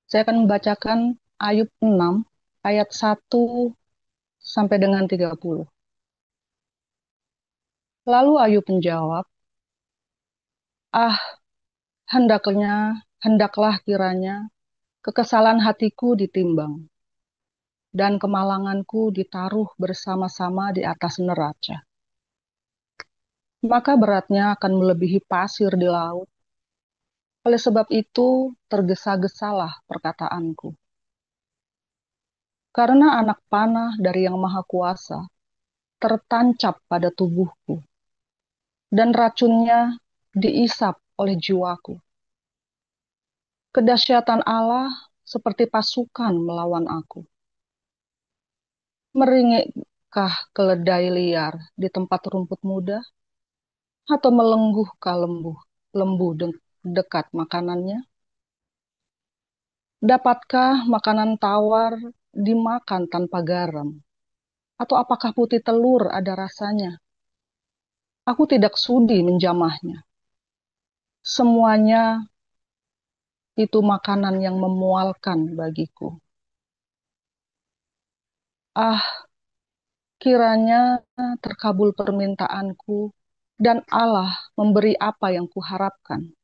Saya akan membacakan Ayub 6 ayat 1 sampai dengan 30. Lalu Ayub menjawab, "Ah, hendaklah kiranya kekesalan hatiku ditimbang dan kemalanganku ditaruh bersama-sama di atas neraca. Maka beratnya akan melebihi pasir di laut. Oleh sebab itu, tergesa-gesalah perkataanku. Karena anak panah dari Yang Maha Kuasa tertancap pada tubuhku, dan racunnya diisap oleh jiwaku. Kedahsyatan Allah seperti pasukan melawan aku. Meringikkah keledai liar di tempat rumput muda, atau melengguhkah lembu dekat makanannya? Dapatkah makanan tawar dimakan tanpa garam? Atau apakah putih telur ada rasanya? Aku tidak sudi menjamahnya. Semuanya itu makanan yang memualkan bagiku. Ah, kiranya terkabul permintaanku dan Allah memberi apa yang kuharapkan.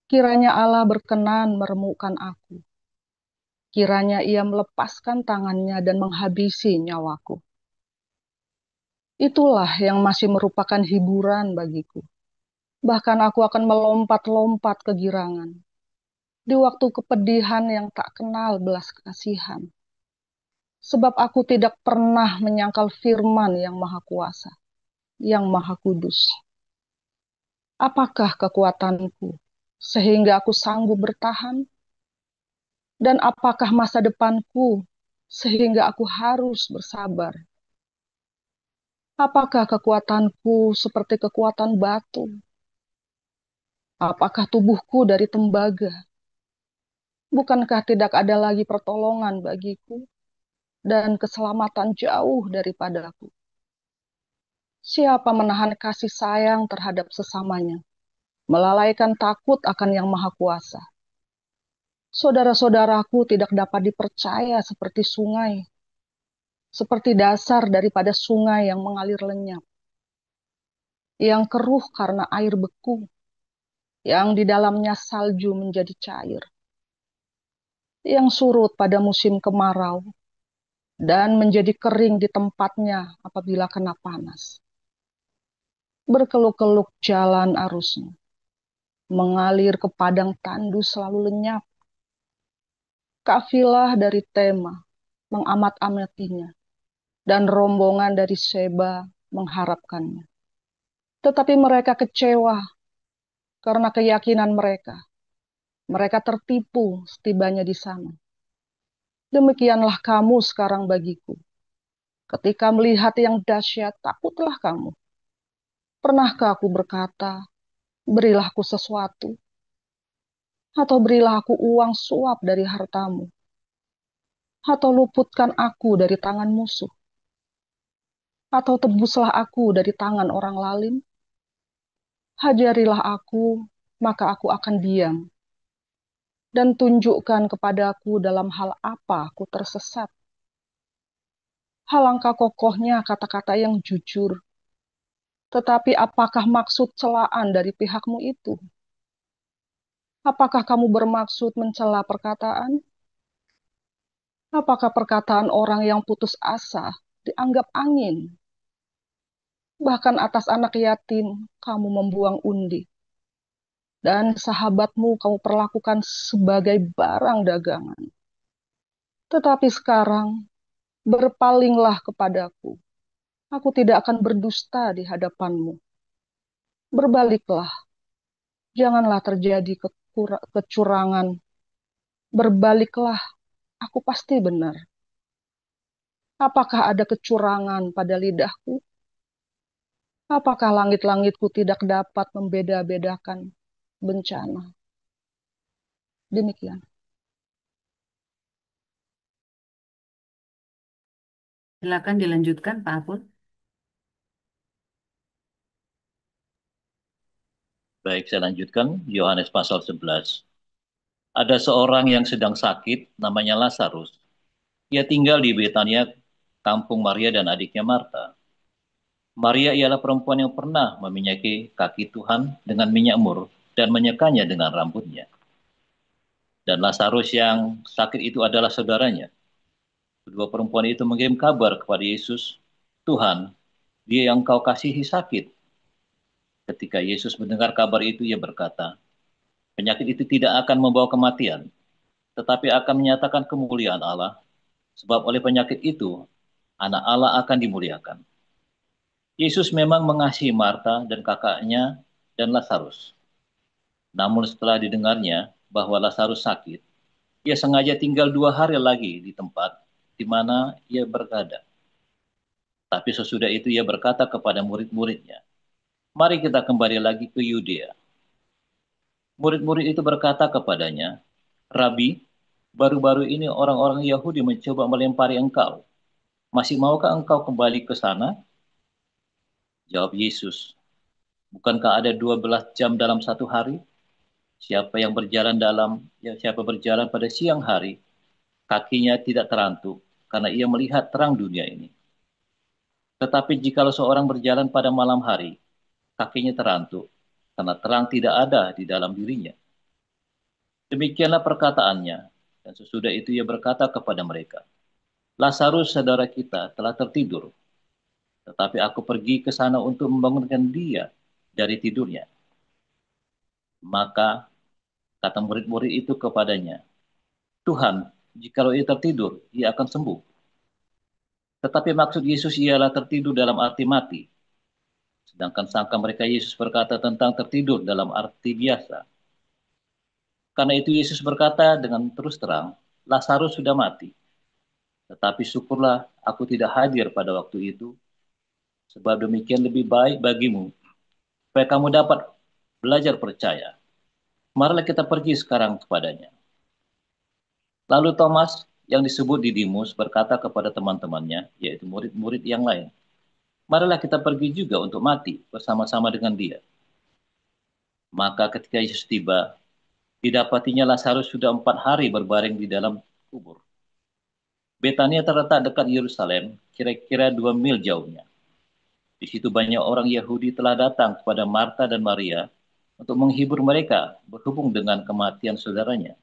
Kiranya Allah berkenan meremukkan aku. Kiranya Ia melepaskan tangannya dan menghabisi nyawaku. Itulah yang masih merupakan hiburan bagiku. Bahkan aku akan melompat-lompat kegirangan di waktu kepedihan yang tak kenal belas kasihan. Sebab aku tidak pernah menyangkal firman yang Maha Kuasa, yang Maha Kudus. Apakah kekuatanku sehingga aku sanggup bertahan? Dan apakah masa depanku sehingga aku harus bersabar? Apakah kekuatanku seperti kekuatan batu? Apakah tubuhku dari tembaga? Bukankah tidak ada lagi pertolongan bagiku dan keselamatan jauh daripadaku? Siapa menahan kasih sayang terhadap sesamanya, melalaikan takut akan Yang Maha Kuasa? Saudara-saudaraku tidak dapat dipercaya seperti sungai, seperti dasar daripada sungai yang mengalir lenyap, yang keruh karena air beku, yang di dalamnya salju menjadi cair, yang surut pada musim kemarau, dan menjadi kering di tempatnya apabila kena panas. Berkeluk-keluk jalan arusnya, mengalir ke padang tandus selalu lenyap. Kafilah dari Tema mengamat-amatinya, dan rombongan dari Seba mengharapkannya. Tetapi mereka kecewa karena keyakinan mereka. Mereka tertipu setibanya di sana. Demikianlah kamu sekarang bagiku. Ketika melihat yang dahsyat, takutlah kamu. Pernahkah aku berkata, berilah aku sesuatu, atau berilah aku uang suap dari hartamu, atau luputkan aku dari tangan musuh, atau tebuslah aku dari tangan orang lalim? Hajarilah aku, maka aku akan diam, dan tunjukkan kepadaku dalam hal apa aku tersesat. Alangkah kokohnya kata-kata yang jujur, tetapi apakah maksud celaan dari pihakmu itu? Apakah kamu bermaksud mencela perkataan? Apakah perkataan orang yang putus asa dianggap angin? Bahkan atas anak yatim kamu membuang undi, dan sahabatmu kamu perlakukan sebagai barang dagangan. Tetapi sekarang berpalinglah kepadaku. Aku tidak akan berdusta di hadapanmu. Berbaliklah, janganlah terjadi kecurangan. Berbaliklah, aku pasti benar. Apakah ada kecurangan pada lidahku? Apakah langit-langitku tidak dapat membeda-bedakan bencana? Demikian. Silakan dilanjutkan, Pak Apul. Baik, saya lanjutkan. Yohanes pasal 11. Ada seorang yang sedang sakit, namanya Lazarus. Ia tinggal di Betania, kampung Maria dan adiknya Marta. Maria ialah perempuan yang pernah meminyaki kaki Tuhan dengan minyak mur dan menyekanya dengan rambutnya. Dan Lazarus yang sakit itu adalah saudaranya. Kedua perempuan itu mengirim kabar kepada Yesus, Tuhan, dia yang kau kasihi sakit. Ketika Yesus mendengar kabar itu, ia berkata, penyakit itu tidak akan membawa kematian, tetapi akan menyatakan kemuliaan Allah, sebab oleh penyakit itu, anak Allah akan dimuliakan. Yesus memang mengasihi Marta dan kakaknya dan Lazarus. Namun setelah didengarnya bahwa Lazarus sakit, ia sengaja tinggal 2 hari lagi di tempat di mana ia berada. Tapi sesudah itu ia berkata kepada murid-muridnya, mari kita kembali lagi ke Yudea. Murid-murid itu berkata kepadanya, Rabi, baru-baru ini orang-orang Yahudi mencoba melempari engkau. Masih maukah engkau kembali ke sana? Jawab Yesus, bukankah ada 12 jam dalam satu hari? Siapa berjalan pada siang hari, kakinya tidak terantuk, karena ia melihat terang dunia ini. Tetapi jikalau seorang berjalan pada malam hari, kakinya terantuk, karena terang tidak ada di dalam dirinya. Demikianlah perkataannya, dan sesudah itu ia berkata kepada mereka, Lazarus saudara kita telah tertidur, tetapi aku pergi ke sana untuk membangunkan dia dari tidurnya. Maka kata murid-murid itu kepadanya, Tuhan, jikalau ia tertidur, ia akan sembuh. Tetapi maksud Yesus ialah tertidur dalam arti mati. Sedangkan sangka mereka Yesus berkata tentang tertidur dalam arti biasa. Karena itu Yesus berkata dengan terus terang, Lazarus sudah mati. Tetapi syukurlah aku tidak hadir pada waktu itu, sebab demikian lebih baik bagimu, supaya kamu dapat belajar percaya. Marilah kita pergi sekarang kepadanya. Lalu Thomas yang disebut Didimus berkata kepada teman-temannya, yaitu murid-murid yang lain, marilah kita pergi juga untuk mati bersama-sama dengan dia. Maka ketika Yesus tiba, didapatinya Lazarus sudah 4 hari berbaring di dalam kubur. Betania terletak dekat Yerusalem, kira-kira 2 mil jauhnya. Di situ banyak orang Yahudi telah datang kepada Marta dan Maria untuk menghibur mereka berhubung dengan kematian saudaranya.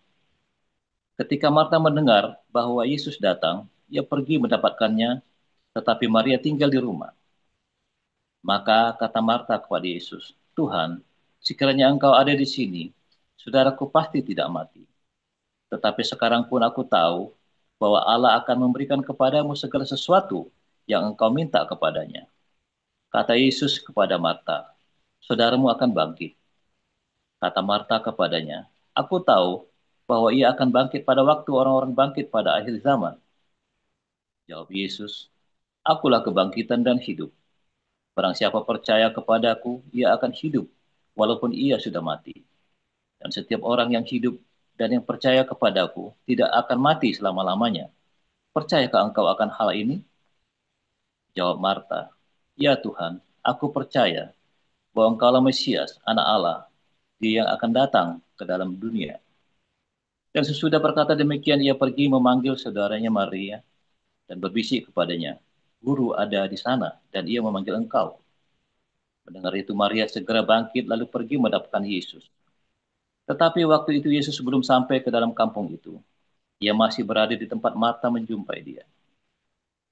Ketika Marta mendengar bahwa Yesus datang, ia pergi mendapatkannya, tetapi Maria tinggal di rumah. Maka kata Marta kepada Yesus, Tuhan, sekiranya engkau ada di sini, saudaraku pasti tidak mati. Tetapi sekarang pun aku tahu bahwa Allah akan memberikan kepadamu segala sesuatu yang engkau minta kepadanya. Kata Yesus kepada Marta, saudaramu akan bangkit. Kata Marta kepadanya, aku tahu bahwa ia akan bangkit pada waktu orang-orang bangkit pada akhir zaman. Jawab Yesus, akulah kebangkitan dan hidup. Barang siapa percaya kepadaku, ia akan hidup, walaupun ia sudah mati. Dan setiap orang yang hidup dan yang percaya kepadaku tidak akan mati selama-lamanya. Percayakah engkau akan hal ini? Jawab Marta, ya Tuhan, aku percaya bahwa engkaulah Mesias, anak Allah, dia yang akan datang ke dalam dunia. Dan sesudah berkata demikian, ia pergi memanggil saudaranya Maria dan berbisik kepadanya, Guru ada di sana dan ia memanggil engkau. Mendengar itu Maria segera bangkit lalu pergi mendapatkan Yesus. Tetapi waktu itu Yesus belum sampai ke dalam kampung itu. Ia masih berada di tempat Marta menjumpai dia.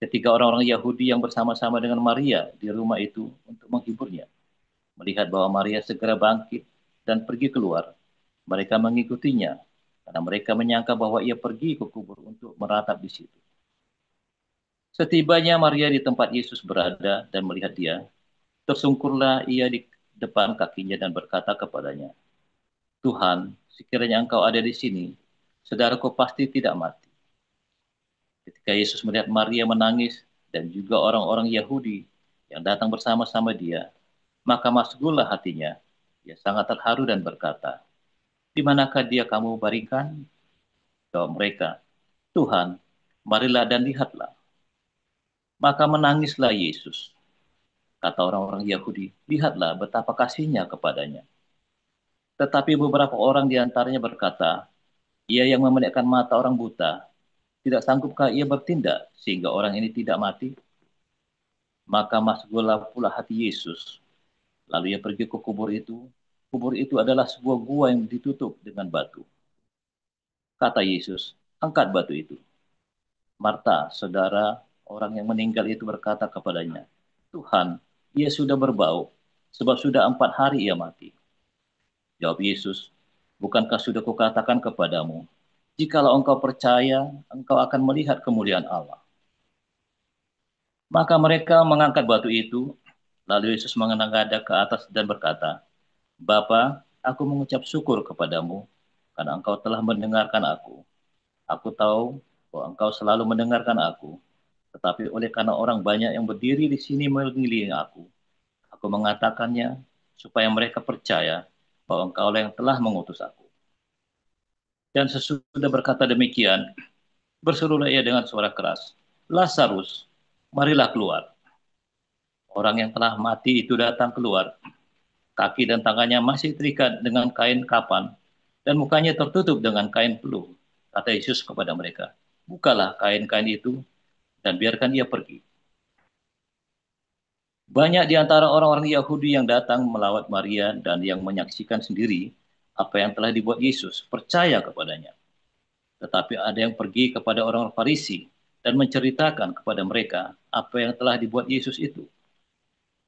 Ketika orang-orang Yahudi yang bersama-sama dengan Maria di rumah itu untuk menghiburnya, melihat bahwa Maria segera bangkit dan pergi keluar, mereka mengikutinya karena mereka menyangka bahwa ia pergi ke kubur untuk meratap di situ. Setibanya Maria di tempat Yesus berada dan melihat dia, tersungkurlah ia di depan kakinya dan berkata kepadanya, Tuhan, sekiranya engkau ada di sini, saudaraku pasti tidak mati. Ketika Yesus melihat Maria menangis dan juga orang-orang Yahudi yang datang bersama-sama dia, maka masgullah hatinya. Ia sangat terharu dan berkata, di manakah dia kamu baringkan? Jawab mereka, Tuhan, marilah dan lihatlah. Maka menangislah Yesus. Kata orang-orang Yahudi, lihatlah betapa kasihnya kepadanya. Tetapi beberapa orang di antaranya berkata, Ia yang memelekkan mata orang buta, tidak sanggupkah ia bertindak sehingga orang ini tidak mati? Maka masuklah pula hati Yesus. Lalu ia pergi ke kubur itu. Kubur itu adalah sebuah gua yang ditutup dengan batu. Kata Yesus, angkat batu itu. Marta, saudara orang yang meninggal itu berkata kepadanya, Tuhan, ia sudah berbau, sebab sudah 4 hari ia mati. Jawab Yesus, bukankah sudah kukatakan kepadamu, jikalau engkau percaya, engkau akan melihat kemuliaan Allah. Maka mereka mengangkat batu itu, lalu Yesus mengenang-endah ke atas dan berkata, Bapa, aku mengucap syukur kepadamu, karena engkau telah mendengarkan aku. Aku tahu bahwa engkau selalu mendengarkan aku, tetapi oleh karena orang banyak yang berdiri di sini mengelilingi aku mengatakannya supaya mereka percaya bahwa engkau yang telah mengutus aku. Dan sesudah berkata demikian, berserulah ia dengan suara keras, Lazarus, marilah keluar. Orang yang telah mati itu datang keluar, kaki dan tangannya masih terikat dengan kain kapan, dan mukanya tertutup dengan kain peluh. Kata Yesus kepada mereka, bukalah kain-kain itu, dan biarkan ia pergi. Banyak di antara orang-orang Yahudi yang datang melawat Maria dan yang menyaksikan sendiri apa yang telah dibuat Yesus, percaya kepadanya. Tetapi ada yang pergi kepada orang-orang Farisi dan menceritakan kepada mereka apa yang telah dibuat Yesus itu.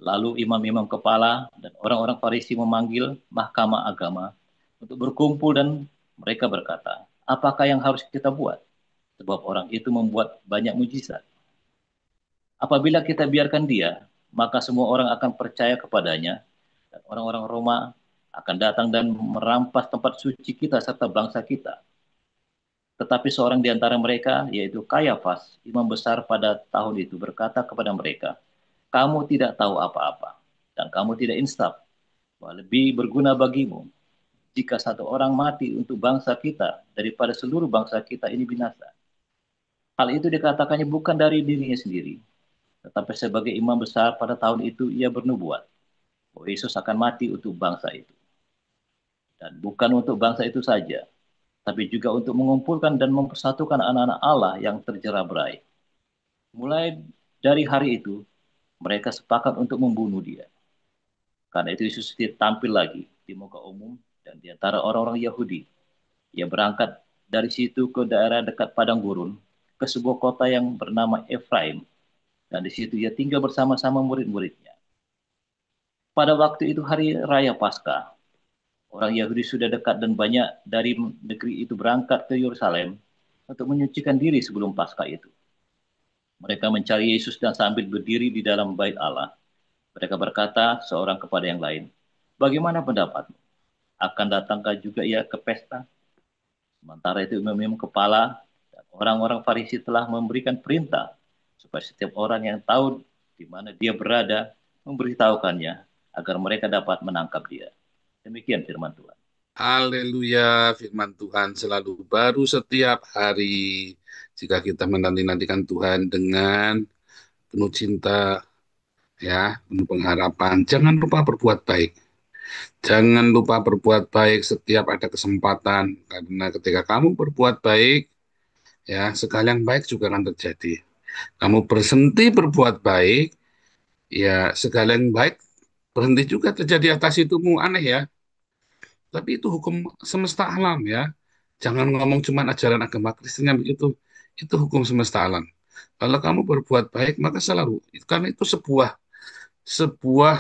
Lalu imam-imam kepala dan orang-orang Farisi memanggil mahkamah agama untuk berkumpul dan mereka berkata, apakah yang harus kita buat? Sebab orang itu membuat banyak mujizat. Apabila kita biarkan dia, maka semua orang akan percaya kepadanya dan orang-orang Roma akan datang dan merampas tempat suci kita serta bangsa kita. Tetapi seorang di antara mereka, yaitu Kayafas, imam besar pada tahun itu, berkata kepada mereka, kamu tidak tahu apa-apa, dan kamu tidak insaf, bahwa lebih berguna bagimu jika satu orang mati untuk bangsa kita daripada seluruh bangsa kita ini binasa. Hal itu dikatakannya bukan dari dirinya sendiri, tetapi sebagai imam besar pada tahun itu ia bernubuat bahwa Yesus akan mati untuk bangsa itu. Dan bukan untuk bangsa itu saja, tapi juga untuk mengumpulkan dan mempersatukan anak-anak Allah yang terjerat berai. Mulai dari hari itu, mereka sepakat untuk membunuh dia. Karena itu Yesus tampil lagi di muka umum dan di antara orang-orang Yahudi. Ia berangkat dari situ ke daerah dekat Padang Gurun, ke sebuah kota yang bernama Efraim. Dan di situ ia tinggal bersama-sama murid-muridnya. Pada waktu itu hari raya Paskah, orang Yahudi sudah dekat dan banyak dari negeri itu berangkat ke Yerusalem untuk menyucikan diri sebelum Paskah itu. Mereka mencari Yesus dan sambil berdiri di dalam bait Allah. Mereka berkata seorang kepada yang lain, bagaimana pendapatmu? Akan datangkah juga ia ke pesta? Sementara itu imam kepala dan orang-orang Farisi telah memberikan perintah supaya setiap orang yang tahu di mana dia berada memberitahukannya agar mereka dapat menangkap dia. Demikian firman Tuhan. Haleluya, firman Tuhan selalu baru setiap hari. Jika kita menanti-nantikan Tuhan dengan penuh cinta, ya, penuh pengharapan, jangan lupa berbuat baik. Jangan lupa berbuat baik setiap ada kesempatan, karena ketika kamu berbuat baik, ya, segala yang baik juga akan terjadi. Kamu berhenti berbuat baik, ya, segala yang baik berhenti juga terjadi atas hidupmu. Aneh ya, tapi itu hukum semesta alam ya. Jangan ngomong cuma ajaran agama Kristen yang begitu. Itu hukum semesta alam. Kalau kamu berbuat baik, maka selalu. Karena itu sebuah sebuah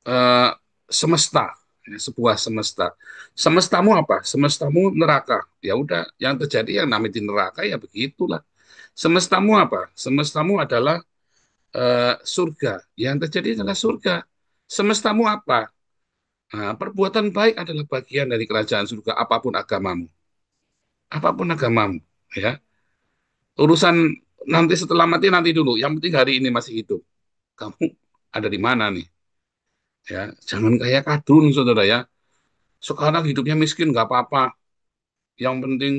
eh, semesta, ya, sebuah semesta. Semestamu apa? Semestamu neraka. Ya udah, yang terjadi yang namanya di neraka ya begitulah. Semestamu apa? Semestamu adalah surga. Yang terjadi adalah surga. Semestamu apa? Nah, perbuatan baik adalah bagian dari kerajaan surga apapun agamamu. Apapun agamamu, ya. Urusan nanti setelah mati nanti dulu. Yang penting hari ini masih hidup. Kamu ada di mana nih? Ya, jangan kayak kadun, saudara ya. Sekarang hidupnya miskin nggak apa-apa. Yang penting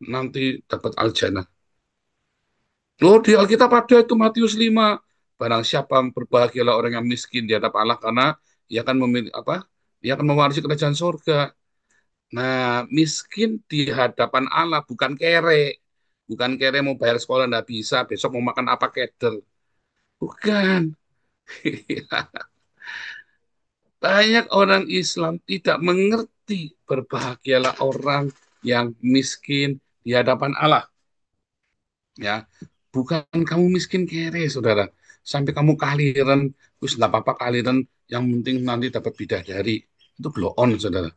nanti dapat aljana. Loh, di Alkitab ada itu Matius 5. Barang siapa berbahagialah orang yang miskin di hadapan Allah karena dia akan memilih apa? Dia akan mewarisi kerajaan surga. Nah, miskin di hadapan Allah bukan kere. Bukan kere mau bayar sekolah nggak bisa, besok mau makan apa keder. Bukan. Banyak orang Islam tidak mengerti berbahagialah orang yang miskin di hadapan Allah. Ya, bukan kamu miskin kere, saudara. Sampai kamu kaliran, terus nggak apa-apa kaliran, yang penting nanti dapat bidadari. Itu blow on, saudara.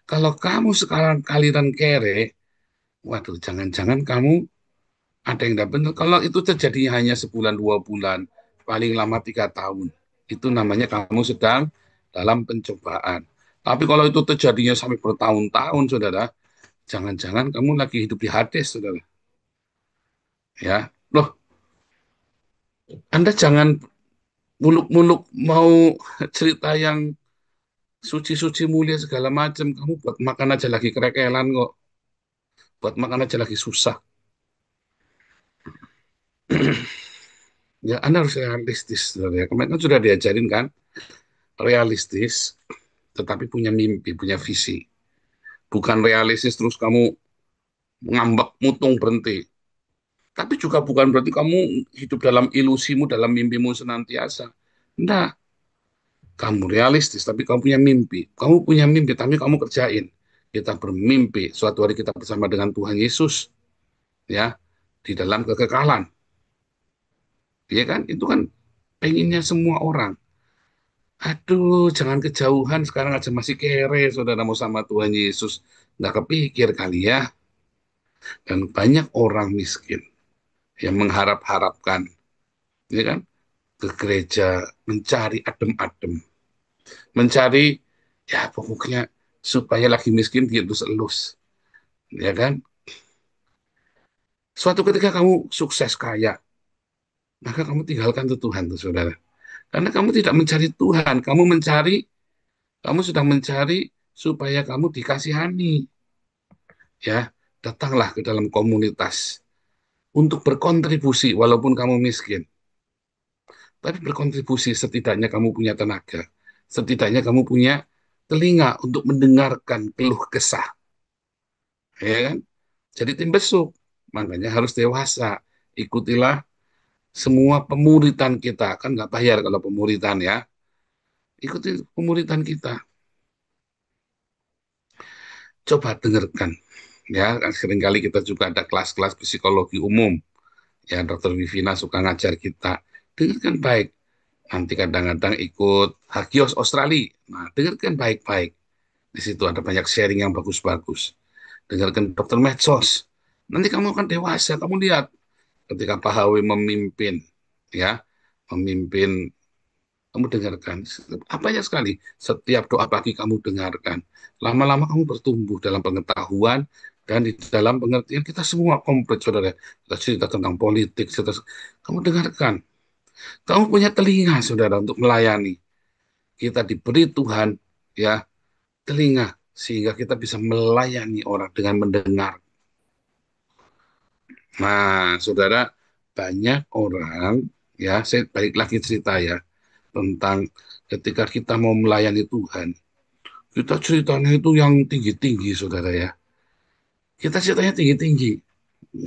Kalau kamu sekarang kaliran kere, waduh, jangan-jangan kamu ada yang tidak benar. Kalau itu terjadi hanya sebulan, 2 bulan, paling lama 3 tahun, itu namanya kamu sedang dalam pencobaan. Tapi kalau itu terjadinya sampai bertahun-tahun, saudara, jangan-jangan kamu lagi hidup di Hades, saudara. Ya, loh, Anda jangan muluk-muluk mau cerita yang suci-suci mulia segala macam. Kamu buat makan aja lagi kerekelan kok. Buat makan aja lagi susah. Ya, Anda harus realistis, saudara. Ya. Kemarin kan sudah diajarin kan, realistis, tetapi punya mimpi, punya visi. Bukan realistis terus kamu ngambek, mutung, berhenti. Tapi juga bukan berarti kamu hidup dalam ilusimu, dalam mimpimu senantiasa. Enggak, kamu realistis, tapi kamu punya mimpi. Kamu punya mimpi, tapi kamu kerjain. Kita bermimpi, suatu hari kita bersama dengan Tuhan Yesus, ya, di dalam kekekalan. Ya kan, itu kan pengennya semua orang. Aduh, jangan kejauhan, sekarang aja masih kere, saudara mau sama Tuhan Yesus. Nggak kepikir kali ya. Dan banyak orang miskin yang mengharap-harapkan, ya kan, ke gereja, mencari adem-adem, mencari, ya pokoknya supaya lagi miskin dia elus, ya kan. Suatu ketika kamu sukses kaya, maka kamu tinggalkan tuh Tuhan tuh saudara. Karena kamu tidak mencari Tuhan, kamu sudah mencari supaya kamu dikasihani, ya. Datanglah ke dalam komunitas untuk berkontribusi walaupun kamu miskin. Tapi berkontribusi setidaknya kamu punya tenaga. Setidaknya kamu punya telinga untuk mendengarkan keluh kesah. Ya kan? Jadi tim besuk. Makanya harus dewasa. Ikutilah semua pemuritan kita. Kan nggak bayar kalau pemuritan ya. Ikuti pemuritan kita. Coba dengarkan. Ya, seringkali kita juga ada kelas-kelas psikologi umum. Ya, Dokter Vivina suka ngajar kita. Dengarkan baik. Nanti kadang-kadang ikut Hagios Australia. Nah, dengarkan baik-baik. Di situ ada banyak sharing yang bagus-bagus. Dengarkan dokter medsos. Nanti kamu akan dewasa. Kamu lihat ketika Pak HW memimpin, ya, memimpin, kamu dengarkan. Banyak sekali. Setiap doa pagi kamu dengarkan. Lama-lama kamu bertumbuh dalam pengetahuan dan di dalam pengertian kita semua komplit, saudara. Kita cerita tentang politik, kamu dengarkan. Kamu punya telinga, saudara, untuk melayani. Kita diberi Tuhan, ya, telinga sehingga kita bisa melayani orang dengan mendengar. Nah, saudara, banyak orang, ya, saya balik lagi cerita ya, tentang ketika kita mau melayani Tuhan, kita ceritanya itu yang tinggi-tinggi, saudara ya. Kita ceritanya tinggi-tinggi,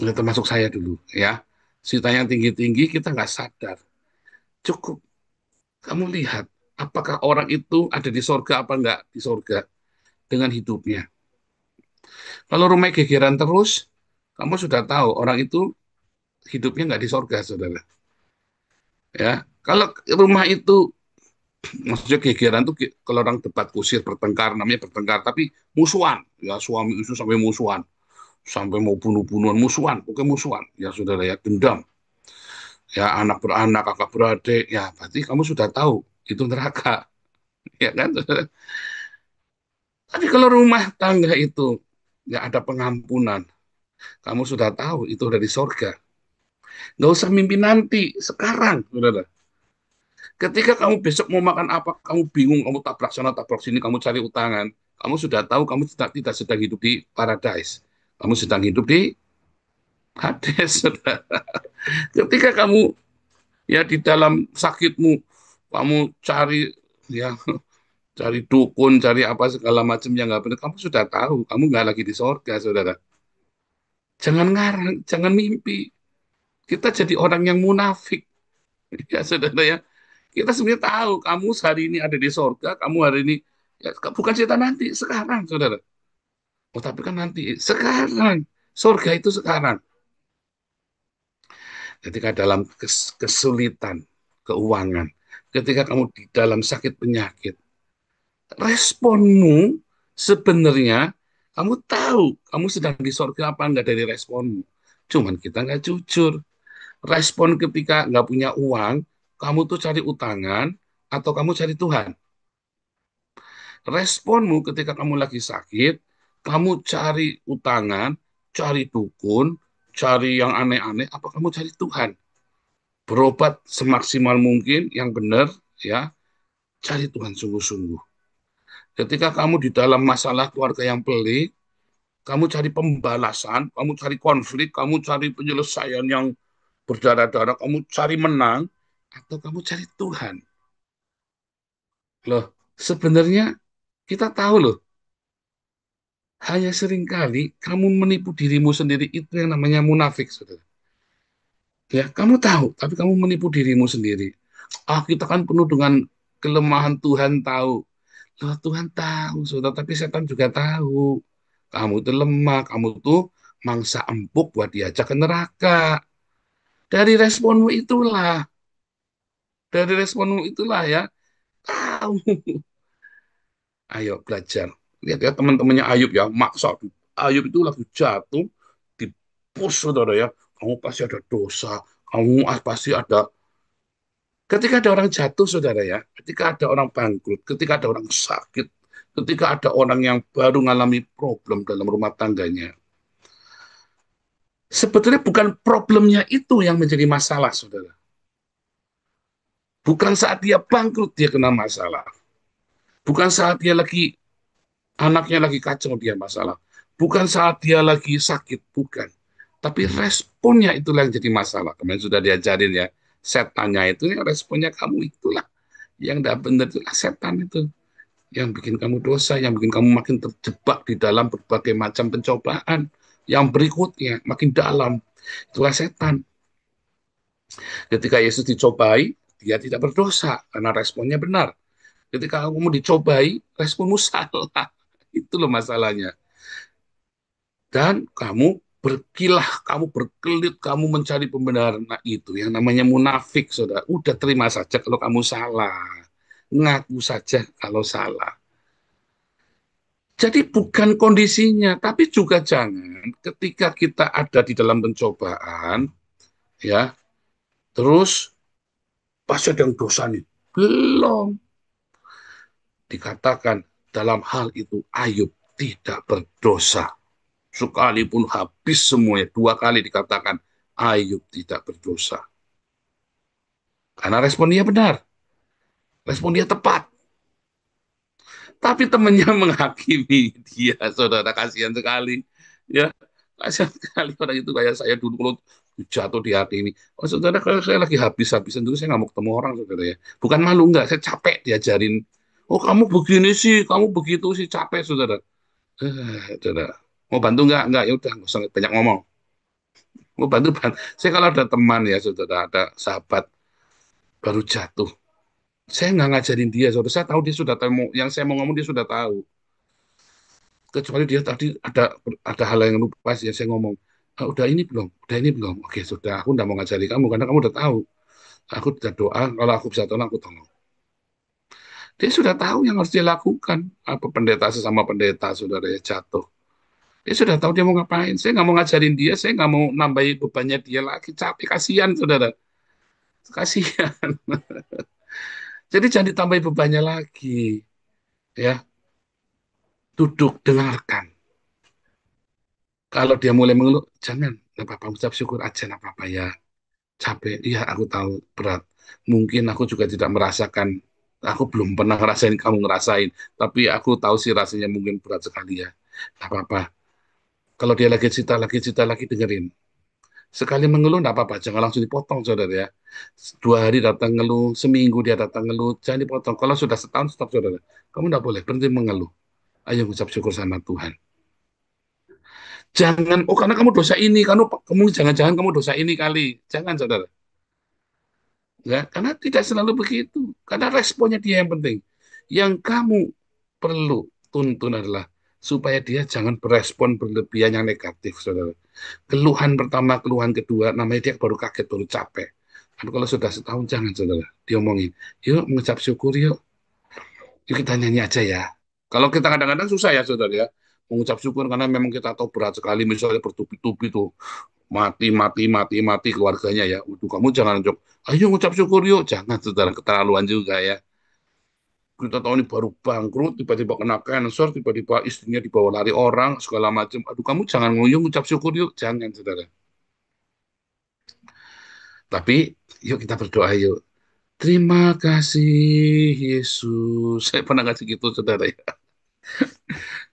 ya, termasuk saya dulu, ya. Ceritanya yang tinggi-tinggi, kita nggak sadar. Cukup kamu lihat, apakah orang itu ada di sorga apa nggak di sorga dengan hidupnya. Kalau rumah gegeran terus, kamu sudah tahu orang itu hidupnya nggak di sorga, saudara. Ya, kalau rumah itu, maksudnya gegeran itu kalau orang debat kusir bertengkar, namanya bertengkar, tapi musuhan, ya suami istri sampai musuhan, sampai mau bunuh-bunuhan, musuhan, oke musuhan, ya saudara ya dendam, ya anak beranak, kakak beradik, ya berarti kamu sudah tahu itu neraka, ya kan, saudara? Tapi kalau rumah tangga itu ya ada pengampunan, kamu sudah tahu itu dari sorga. Nggak usah mimpi nanti, sekarang, saudara. Ketika kamu besok mau makan apa, kamu bingung, kamu tabrak sana, tabrak sini, kamu cari utangan, kamu sudah tahu kamu tidak sedang hidup di paradise. Kamu sedang hidup di Hades, saudara. Ketika kamu ya di dalam sakitmu, kamu cari ya cari dukun, cari apa segala macam yang nggak benar. Kamu sudah tahu, kamu nggak lagi di sorga, saudara. Jangan ngarang, jangan mimpi. Kita jadi orang yang munafik, ya saudara ya. Kita sebenarnya tahu, kamu hari ini ada di sorga, kamu hari ini, ya, bukan cerita nanti, sekarang, saudara. Oh, tapi kan nanti, sekarang. Sorga itu sekarang. Ketika dalam kesulitan, keuangan, ketika kamu di dalam sakit penyakit, responmu sebenarnya kamu tahu kamu sedang di sorga apa enggak dari responmu. Cuman kita nggak jujur. Respon ketika nggak punya uang, kamu tuh cari utangan atau kamu cari Tuhan. Responmu ketika kamu lagi sakit, kamu cari utangan, cari dukun, cari yang aneh-aneh, apa kamu cari Tuhan? Berobat semaksimal mungkin, yang benar, ya, cari Tuhan sungguh-sungguh. Ketika kamu di dalam masalah keluarga yang pelik, kamu cari pembalasan, kamu cari konflik, kamu cari penyelesaian yang berdarah-darah, kamu cari menang, atau kamu cari Tuhan. Loh, sebenarnya kita tahu loh, hanya seringkali kamu menipu dirimu sendiri, itu yang namanya munafik, saudara. Ya, kamu tahu, tapi kamu menipu dirimu sendiri. Ah, kita kan penuh dengan kelemahan, Tuhan tahu. Loh, Tuhan tahu, saudara, tapi setan juga tahu. Kamu itu lemah, kamu tuh mangsa empuk buat diajak ke neraka. Dari responmu itulah, dari responmu itulah ya, kamu. Ayo belajar. Lihat ya teman-temannya Ayub ya, maksa. Ayub itu lagi jatuh, dipus saudara ya. Kamu pasti ada dosa, kamu pasti ada. Ketika ada orang jatuh saudara ya, ketika ada orang bangkrut, ketika ada orang sakit, ketika ada orang yang baru mengalami problem dalam rumah tangganya, sebetulnya bukan problemnya itu yang menjadi masalah, saudara. Bukan saat dia bangkrut dia kena masalah. Bukan saat dia lagi anaknya lagi kacau dia masalah. Bukan saat dia lagi sakit, bukan. Tapi responnya itulah yang jadi masalah. Kemarin sudah diajarin ya, setannya itu ya responnya kamu itulah. Yang tidak benar itulah setan itu. Yang bikin kamu dosa, yang bikin kamu makin terjebak di dalam berbagai macam pencobaan. Yang berikutnya makin dalam. Itulah setan. Ketika Yesus dicobai, dia tidak berdosa karena responnya benar. Ketika kamu dicobai, responmu salah. Itu loh masalahnya. Dan kamu berkilah, kamu berkelit, kamu mencari pembenaran. Nah itu yang namanya munafik, saudara. Udah terima saja kalau kamu salah. Ngaku saja kalau salah. Jadi bukan kondisinya, tapi juga jangan ketika kita ada di dalam pencobaan, ya, terus pasti ada yang dosa nih. Belum. Dikatakan dalam hal itu Ayub tidak berdosa. Sekalipun habis semuanya, dua kali dikatakan Ayub tidak berdosa. Karena respon dia benar, respon dia tepat. Tapi temannya menghakimi dia, saudara, kasihan sekali. Ya, kasihan sekali orang itu kayak saya dulu kalau jatuh di hati ini. Oh, saudara, kalau saya lagi habis-habisan dulu, saya nggak mau ketemu orang, saudara ya. Bukan malu, nggak, saya capek diajarin. Oh, kamu begini sih, kamu begitu sih, capek, saudara. Saudara. Mau bantu nggak? Nggak, ya udah, nggak usah banyak ngomong. Mau bantu, bantu. Saya kalau ada teman ya, saudara, ada sahabat baru jatuh. Saya nggak ngajarin dia, saudara. Saya tahu dia sudah tahu, yang saya mau ngomong dia sudah tahu. Kecuali dia tadi ada hal yang lupa sih, saya ngomong. "Ah, udah ini belum? Udah ini belum? Oke, sudah. Aku nggak mau ngajari kamu karena kamu udah tahu. Aku tidak doa, kalau aku bisa tolong, aku tolong." Dia sudah tahu yang harus dia lakukan. Apa pendeta sesama pendeta, saudara ya jatuh. Dia sudah tahu dia mau ngapain. Saya nggak mau ngajarin dia, saya nggak mau nambahin bebannya dia lagi. Capek, kasihan, saudara. Kasihan. Jadi jangan ditambahin bebannya lagi. Ya, duduk, dengarkan. Kalau dia mulai mengeluh, jangan. Nggak apa-apa, ucap syukur aja, nggak apa-apa ya. Capek, iya aku tahu berat. Mungkin aku juga tidak merasakan, aku belum pernah ngerasain kamu ngerasain. Tapi aku tahu sih rasanya mungkin berat sekali ya. Nggak apa-apa. Kalau dia lagi cerita lagi, dengerin. Sekali mengeluh enggak apa-apa, jangan langsung dipotong, saudara ya. 2 hari datang ngeluh, seminggu dia datang ngeluh, jangan dipotong. Kalau sudah setahun, stop, saudara. Kamu enggak boleh berhenti mengeluh. Ayo ucap syukur sama Tuhan. Jangan, oh karena kamu dosa ini, kamu jangan-jangan kamu dosa ini kali. Jangan, saudara. Ya, karena tidak selalu begitu. Karena responnya dia yang penting. Yang kamu perlu tuntun adalah supaya dia jangan berespon berlebihan yang negatif, saudara. Keluhan pertama, keluhan kedua, namanya dia baru kaget, baru capek. Tapi kalau sudah setahun, jangan, saudara. Diomongin, yuk mengucap syukur, yuk. Yuk kita nyanyi aja ya. Kalau kita kadang-kadang susah ya, saudara ya. Mengucap syukur karena memang kita tahu berat sekali, misalnya bertubi-tubi tuh mati mati mati mati keluarganya ya. Untuk kamu jangan jok, ayo ngucap syukur yuk, jangan, saudara, keterlaluan juga ya. Kita tahu ini baru bangkrut, tiba-tiba kena cancer, tiba-tiba istrinya dibawa lari orang segala macam. Aduh, kamu jangan nguyung ngucap syukur yuk, jangan, saudara. Tapi yuk kita berdoa yuk. Terima kasih Yesus. Saya pernah ngasih gitu, saudara ya.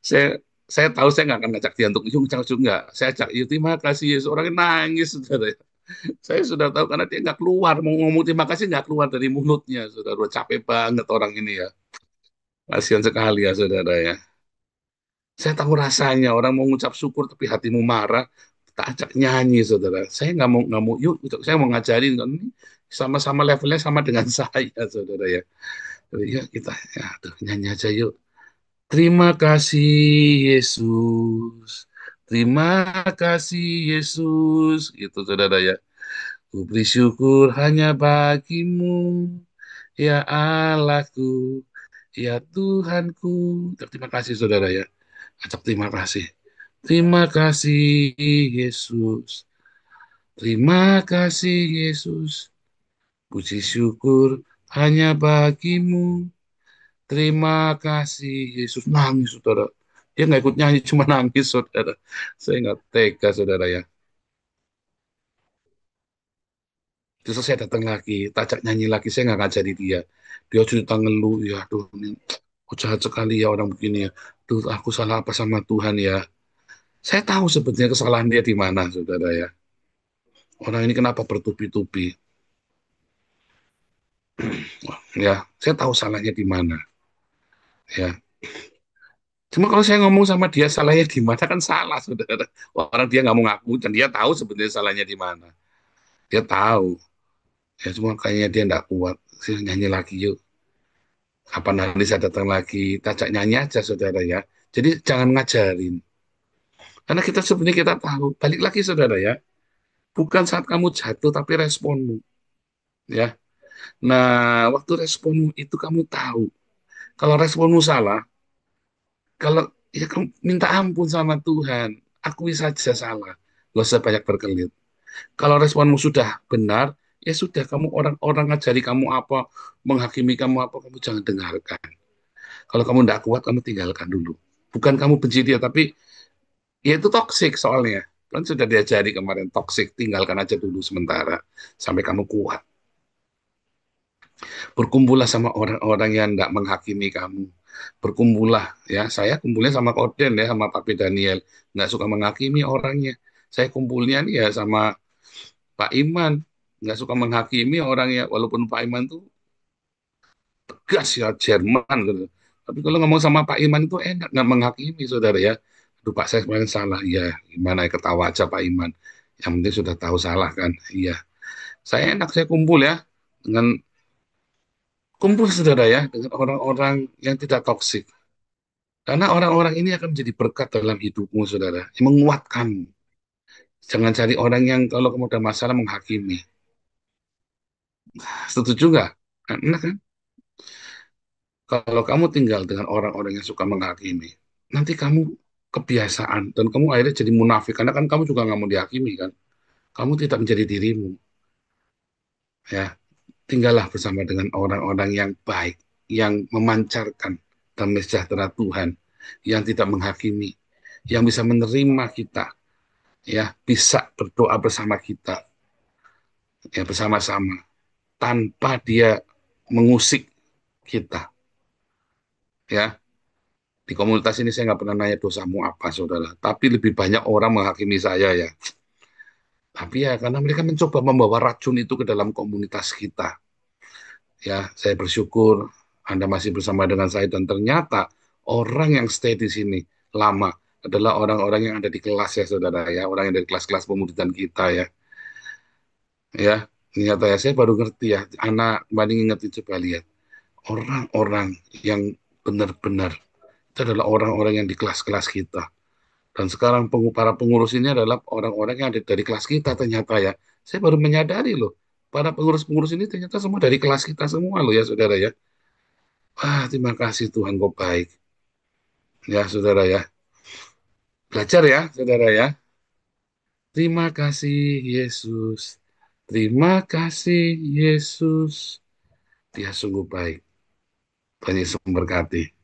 Saya saya tahu saya nggak akan ngajak dia untuk yuk ngucap syukur, nggak. Saya ajak yuk terima kasih Yesus. Orangnya nangis, saudara ya. Saya sudah tahu karena dia nggak keluar, mau ngomong terima kasih nggak keluar dari mulutnya, saudara. Udah capek banget orang ini ya. Kasihan sekali ya, saudara ya. Saya tahu rasanya orang mau ngucap syukur tapi hatimu marah, tak ajak nyanyi, saudara. Saya nggak mau, yuk, saya mau ngajarin kan ini sama-sama levelnya sama dengan saya, saudara ya. Jadi, yuk kita, ya, aduh, nyanyi aja yuk. Terima kasih Yesus, terima kasih Yesus, gitu, saudara ya. Ku beri syukur hanya bagimu, ya Allahku, ya Tuhanku. Terima kasih, saudara ya. Ajak terima kasih. Terima kasih Yesus. Terima kasih Yesus. Puji syukur hanya bagimu. Terima kasih Yesus. Nangis, saudara. Dia nggak ikut nyanyi, cuma nangis, saudara. Saya nggak tega, saudara ya. Terus saya datang lagi, tajak nyanyi lagi, saya nggak ngajari dia. Dia cerita ngeluh, ya aduh, ini kok jahat sekali ya orang begini ya. Duh, aku salah apa sama Tuhan ya. Saya tahu sebetulnya kesalahan dia di mana, saudara ya. Orang ini kenapa bertubi-tubi? Ya, saya tahu salahnya di mana. Ya, cuma kalau saya ngomong sama dia salahnya di mana kan salah, saudara. Orang dia nggak mau ngaku dan dia tahu sebetulnya salahnya di mana. Dia tahu. Ya, cuma kayaknya dia nggak kuat. Saya nyanyi lagi yuk. Kapan nanti saya datang lagi, tajak nyanyi aja, saudara ya. Jadi jangan ngajarin. Karena kita sebenarnya kita tahu. Balik lagi, saudara ya. Bukan saat kamu jatuh, tapi responmu. Ya. Nah, waktu responmu itu kamu tahu. Kalau responmu salah, kalau ya kamu minta ampun sama Tuhan, akui saja salah, gak usah banyak berkelit. Kalau responmu sudah benar, ya sudah, kamu orang-orang ngajari kamu apa, menghakimi kamu apa, kamu jangan dengarkan. Kalau kamu tidak kuat, kamu tinggalkan dulu. Bukan kamu benci dia, tapi ya itu toksik soalnya. Kan sudah diajari kemarin toksik, tinggalkan aja dulu sementara sampai kamu kuat. Berkumpullah sama orang-orang yang tidak menghakimi kamu. Berkumpullah ya, saya kumpulnya sama Korden ya, sama Papi Daniel, nggak suka menghakimi orangnya. Saya kumpulnya nih ya sama Pak Iman, nggak suka menghakimi orangnya, walaupun Pak Iman tuh tegas ya, Jerman gitu. Tapi kalau ngomong sama Pak Iman itu enak, nggak menghakimi, saudara ya. Aduh Pak, saya kemarin salah, iya, gimana ya, ketawa aja Pak Iman, yang penting sudah tahu salah kan, iya. Saya enak, saya kumpul ya dengan kumpul, saudara ya, dengan orang-orang yang tidak toksik. Karena orang-orang ini akan menjadi berkat dalam hidupmu, saudara, yang menguatkanmu. Jangan cari orang yang kalau kamu ada masalah menghakimi. Setuju nggak? Enak kan? Kalau kamu tinggal dengan orang-orang yang suka menghakimi, nanti kamu kebiasaan dan kamu akhirnya jadi munafik karena kan kamu juga nggak mau dihakimi kan. Kamu tidak menjadi dirimu, ya. Tinggallah bersama dengan orang-orang yang baik, yang memancarkan damai sejahtera Tuhan, yang tidak menghakimi, yang bisa menerima kita, ya, bisa berdoa bersama kita, ya, bersama-sama tanpa dia mengusik kita, ya. Di komunitas ini saya nggak pernah nanya dosamu apa, saudara. Tapi lebih banyak orang menghakimi saya ya. Tapi ya karena mereka mencoba membawa racun itu ke dalam komunitas kita. Ya, saya bersyukur Anda masih bersama dengan saya dan ternyata orang yang stay di sini lama adalah orang-orang yang ada di kelas ya saudara ya, orang yang dari kelas-kelas pemuridan kita ya. Ya, ternyata ya saya baru ngerti ya, anak banding ingetin coba lihat. Orang-orang yang benar-benar itu adalah orang-orang yang di kelas-kelas kita. Dan sekarang para pengurus ini adalah orang-orang yang ada dari kelas kita ternyata ya. Saya baru menyadari loh, para pengurus-pengurus ini ternyata semua dari kelas kita semua loh ya saudara ya. Wah, terima kasih Tuhan kau baik. Ya saudara ya. Belajar ya saudara ya. Terima kasih Yesus. Terima kasih Yesus. Dia sungguh baik. Tuhan Yesus memberkati.